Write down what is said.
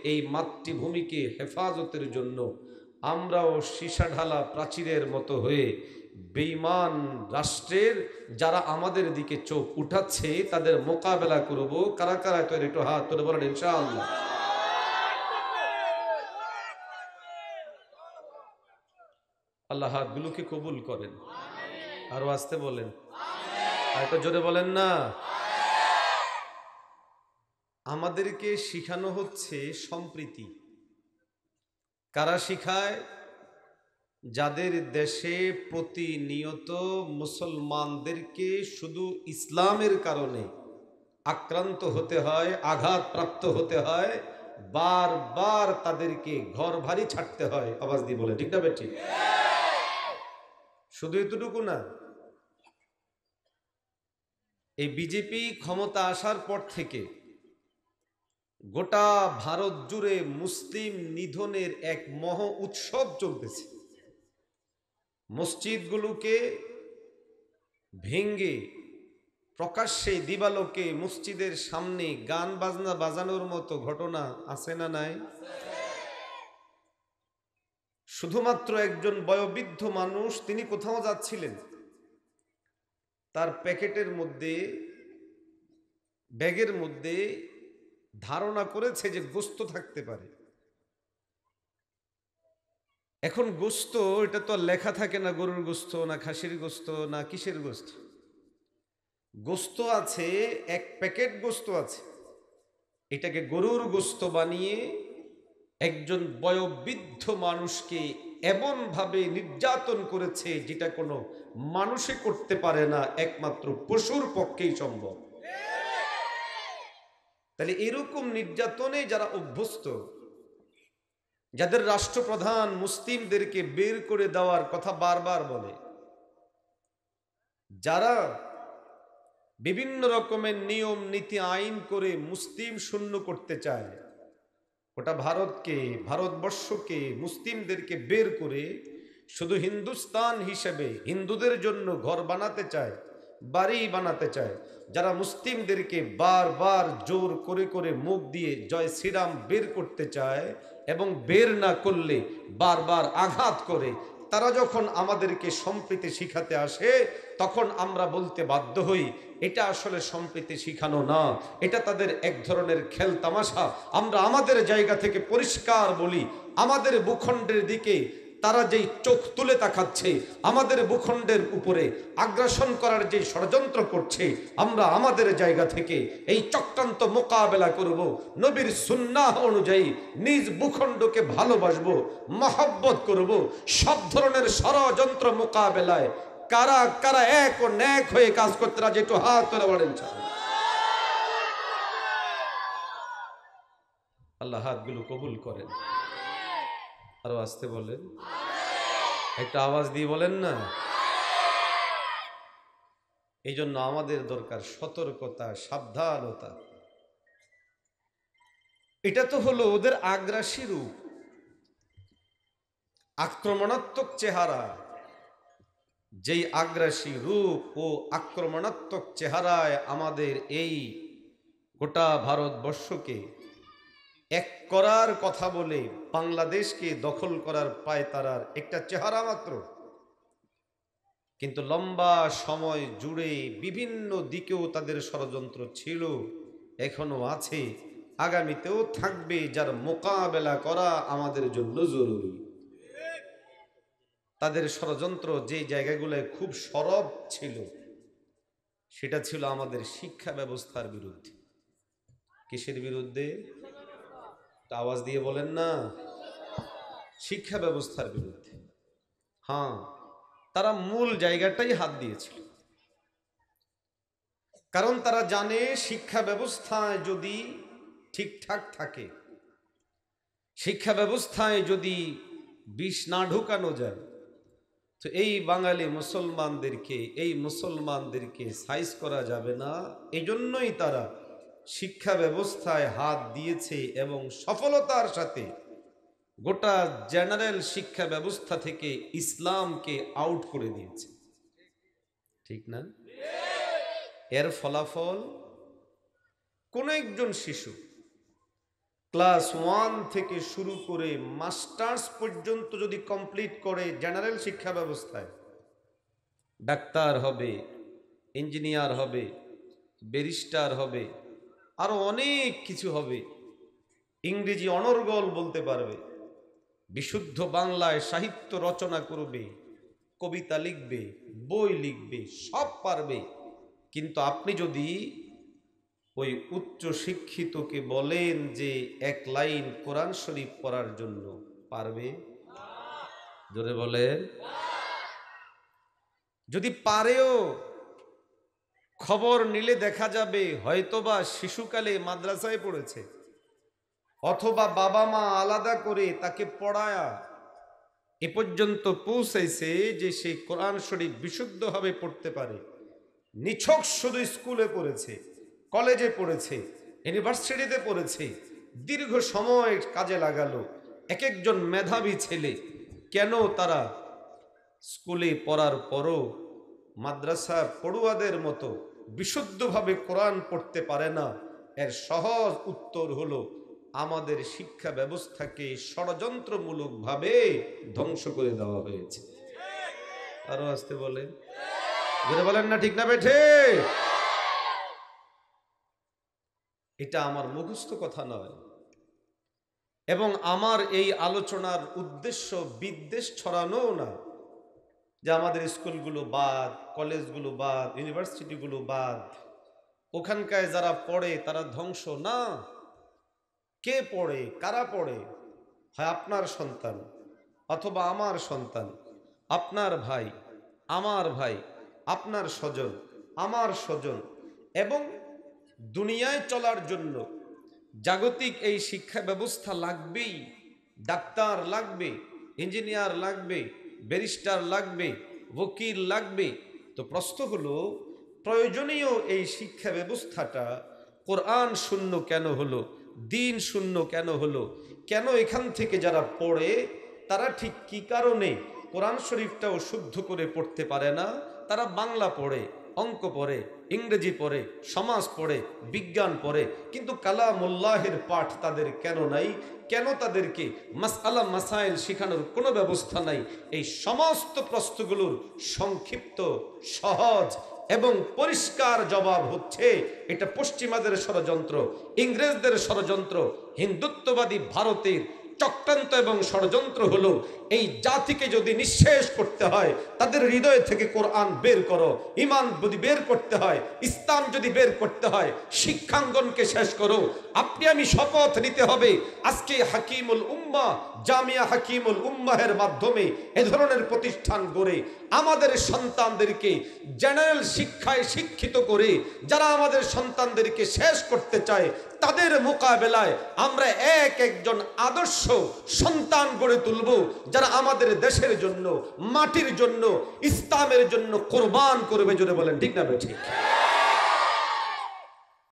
এই মাতৃভূমিকে হেফাজতের জন্য আমরাও সীসা ঢালা প্রাচীরের মতো হয়ে বেঈমান রাষ্ট্রের যারা আমাদের দিকে চোখ উঠাচ্ছে তাদের মোকাবেলা করব। কারা কারা তো একটু হাত তুলে বলেন ইনশাআল্লাহ। আল্লাহ হাতগুলোকে কবুল করেন। আরো আসতে বলেন, আর একটু জোরে বলেন না। আমাদেরকে শিখানো হচ্ছে সম্প্রীতি। কারা শিখায়? যাদের দেশে প্রতিনিয়ত মুসলমানদেরকে শুধু ইসলামের কারণে আক্রান্ত হতে হয়, আঘাতপ্রাপ্ত হতে হয়, বারবার তাদেরকে ঘর ভারী ছাড়তে হয়। আওয়াজ দিয়ে বলে ঠিক না বেঠিক? শুধু এতটুকু না, এই বিজেপি ক্ষমতা আসার পর থেকে গোটা ভারত জুড়ে মুসলিম নিধনের এক মহ উৎসব চলতেছে। মসজিদগুলোকে ভেঙ্গে প্রকাশ্যে দিবালোকে মসজিদের সামনে গান বাজনা বাজানোর মতো ঘটনা আছে না নাই? শুধুমাত্র একজন বয়োবৃদ্ধ মানুষ, তিনি কোথাও যাচ্ছিলেন, তার প্যাকেটের মধ্যে, ব্যাগের মধ্যে ধারণা করেছে যে গোস্ত থাকতে পারে। এখন গোস্ত, এটা তো লেখা থাকে না গরুর গোস্ত না খাসির গোস্ত না কিসের গোস্ত। গোস্ত আছে, এক প্যাকেট গোস্ত আছে। এটাকে গরুর গোস্ত বানিয়ে একজন বয়োবৃদ্ধ মানুষকে এমন ভাবে নির্যাতন করেছে যেটা কোনো মানুষে করতে পারে না, একমাত্র পশুর পক্ষেই সম্ভব। তাহলে এরকম নির্যাতনে যারা অভ্যস্ত, যাদের রাষ্ট্রপ্রধান মুসলিমদেরকে বের করে দেওয়ার কথা বারবার বলে, যারা বিভিন্ন রকমের নিয়ম নীতি আইন করে মুসলিম শূন্য করতে চায়, ওটা ভারতকে, ভারতবর্ষকে, মুসলিমদেরকে বের করে শুধু হিন্দুস্তান হিসেবে হিন্দুদের জন্য ঘর বানাতে চায়, বাড়ি বানাতে চায়, যারা মুসলিমদেরকে বারবার জোর করে করে মুখ দিয়ে জয় শ্রীরাম বের করতে চায় এবং বের না করলে বারবার আঘাত করে, তারা যখন আমাদেরকে সম্প্রীতি শিখাতে আসে তখন আমরা বলতে বাধ্য হই এটা আসলে সম্প্রীতি শিখানো না, এটা তাদের এক ধরনের খেল তামাশা। আমরা আমাদের জায়গা থেকে পরিষ্কার বলি, আমাদের ভূখণ্ডের দিকে তারা যেই চোখ তুলে তাকাচ্ছে, আমাদের ভূখণ্ডের উপরে আগ্রাসন করার যে ষড়যন্ত্র করছে, আমরা আমাদের জায়গা থেকে এই চক্রান্ত মোকাবেলা করব। নবীর সুন্নাহ অনুযায়ী নিজ ভূখণ্ডকে ভালোবাসবো, মহব্বত করব। সব ধরনের ষড়যন্ত্র মোকাবেলায় কারা কারা এক ও ন্যাক হয়ে কাজ করতে রাজি, একটু হাত তুলে বলেন। আল্লাহ হাতগুলো কবুল করেন। আরো আসতে বলেন, একটা আওয়াজ দিয়ে বলেন না। এই জন্য আমাদের দরকার সতর্কতা, সাবধানতা। এটা তো হলো ওদের আগ্রাসী রূপ, আক্রমণাত্মক চেহারা। যেই আগ্রাসী রূপ ও আক্রমণাত্মক চেহারায় আমাদের এই গোটা ভারতবর্ষকে এক করার কথা বলে বাংলাদেশকে দখল করার পায়তারার একটা চেহারা মাত্র, কিন্তু লম্বা সময় জুড়ে বিভিন্ন দিকেও তাদের ষড়যন্ত্র ছিল, এখনো আছে, আগামীতেও থাকবে, যার মোকাবেলা করা আমাদের জন্য জরুরি। তাদের ষড়যন্ত্র যে জায়গাগুলোয় খুব সরব ছিল সেটা ছিল আমাদের শিক্ষা ব্যবস্থার বিরুদ্ধে। কিসের বিরুদ্ধে? আওয়াজ দিয়ে বলেন না। শিক্ষা ব্যবস্থার বিরুদ্ধে। হ্যাঁ, তারা মূল জায়গাটাই হাত দিয়েছিল, কারণ তারা জানে শিক্ষা ব্যবস্থায় যদি ঠিকঠাক থাকে, শিক্ষা ব্যবস্থায় যদি বিষ না ঢুকানো যায়, তো এই বাঙালি মুসলমানদেরকে, এই মুসলমানদেরকে সাইজ করা যাবে না। এজন্যই তারা শিক্ষা ব্যবস্থায় হাত দিয়েছে এবং সফলতার সাথে গোটা জেনারেল শিক্ষা ব্যবস্থা থেকে ইসলামকে আউট করে দিয়েছে। ঠিক না? এর ফলাফল কোন একজন শিশু ক্লাস 1 থেকে শুরু করে মাস্টার্স পর্যন্ত যদি কমপ্লিট করে জেনারেল শিক্ষা ব্যবস্থায়, ডাক্তার হবে, ইঞ্জিনিয়ার হবে, ব্যারিস্টার হবে, আরো অনেক কিছু হবে, ইংরেজি অনর্গল বলতে পারবে, বিশুদ্ধ বাংলায় সাহিত্য রচনা করবে, কবিতা লিখবে, বই লিখবে, সব পারবে। কিন্তু আপনি যদি ওই উচ্চ শিক্ষিতকে বলেন যে এক লাইন কোরআন শরীফ পড়ার জন্য, পারবে? জোরে বলেন। যদি পারেও, খবর নিলে দেখা যাবে হয়তোবা শিশুকালে মাদ্রাসায় পড়েছে, অথবা বাবা মা আলাদা করে তাকে পড়ায়া এ পর্যন্ত পৌঁছেছে যে সে কোরআন শরীফ বিশুদ্ধভাবে পড়তে পারে। নিছক শুধু স্কুলে পড়েছে, কলেজে পড়েছে, ইউনিভার্সিটিতে পড়েছে, দীর্ঘ সময় কাজে লাগালো। এক একজন মেধাবী ছেলে কেন তারা স্কুলে পড়ার পরও মাদ্রাসা পড়ুয়াদের মতো বিশুদ্ধভাবে কোরআন পড়তে পারে না? এর সহজ উত্তর হলো আমাদের শিক্ষা ব্যবস্থাকে ষড়যন্ত্রমূলকভাবে ধ্বংস করে দেওয়া হয়েছে। আরো আসতে বলেন, যেটা বলেন না ঠিক না বেঠে। এটা আমার মুখস্থ কথা নয়, এবং আমার এই আলোচনার উদ্দেশ্য বিদ্বেষ ছড়ানো না যে আমাদের স্কুলগুলো বাদ, কলেজগুলো বাদ, ইউনিভার্সিটিগুলো বাদ, ওখানকার যারা পড়ে তারা ধ্বংস না। কে পড়ে, কারা পড়ে? হয় আপনার সন্তান, অথবা আমার সন্তান, আপনার ভাই, আমার ভাই, আপনার স্বজন, আমার স্বজন। এবং দুনিয়ায় চলার জন্য জাগতিক এই শিক্ষা ব্যবস্থা লাগবেই। ডাক্তার লাগবে, ইঞ্জিনিয়ার লাগবে, ব্যারিস্টার লাগবে, ওকিল লাগবে। তো প্রশ্ন হলো, প্রয়োজনীয় এই শিক্ষা ব্যবস্থাটা কোরআন শূন্য কেন হলো, দিন শূন্য কেন হলো? কেন এখান থেকে যারা পড়ে তারা ঠিক কি কারণে কোরআন শরীফটাও শুদ্ধ করে পড়তে পারে না? তারা বাংলা পড়ে, অঙ্ক পড়ে, ইংরেজি পড়ে, সমাজ পড়ে, বিজ্ঞান পড়ে, কিন্তু কালামুল্লাহের পাঠ তাদের কেন নাই? কেন তাদেরকে মাসআলা মাসাইল শেখানোর কোনো ব্যবস্থা নাই? এই সমস্ত প্রশ্নগুলোর সংক্ষিপ্ত, সহজ এবং পরিষ্কার জবাব হচ্ছে, এটা পশ্চিমাদের ষড়যন্ত্র, ইংরেজদের ষড়যন্ত্র, হিন্দুত্ববাদী ভারতের চক্রান্ত এবং ষড়যন্ত্র হলো এই জাতিকে যদি নিঃশেষ করতে হয়, তাদের হৃদয় থেকে কোরআন বের করো। ঈমান যদি বের করতে হয়, ইসলাম যদি বের করতে হয়, শিক্ষাঙ্গনকে শেষ করো। আপনি আমি শপথ নিতে হবে, আজকে হাকিমুল উম্মাহ, জামিয়া হাকিমুল উম্মাহের মাধ্যমে এ ধরনের প্রতিষ্ঠান গড়ে আমাদের সন্তানদেরকে জেনারেল শিক্ষায় শিক্ষিত করে যারা আমাদের সন্তানদেরকে শেষ করতে চায়, তাদের মোকাবেলায় আমরা একজন আদর্শ সন্তান গড়ে তুলব, যারা আমাদের দেশের জন্য, মাটির জন্য, ইসলামের জন্য কোরবান করবে। জোরে বলেন ঠিক না ঠিক?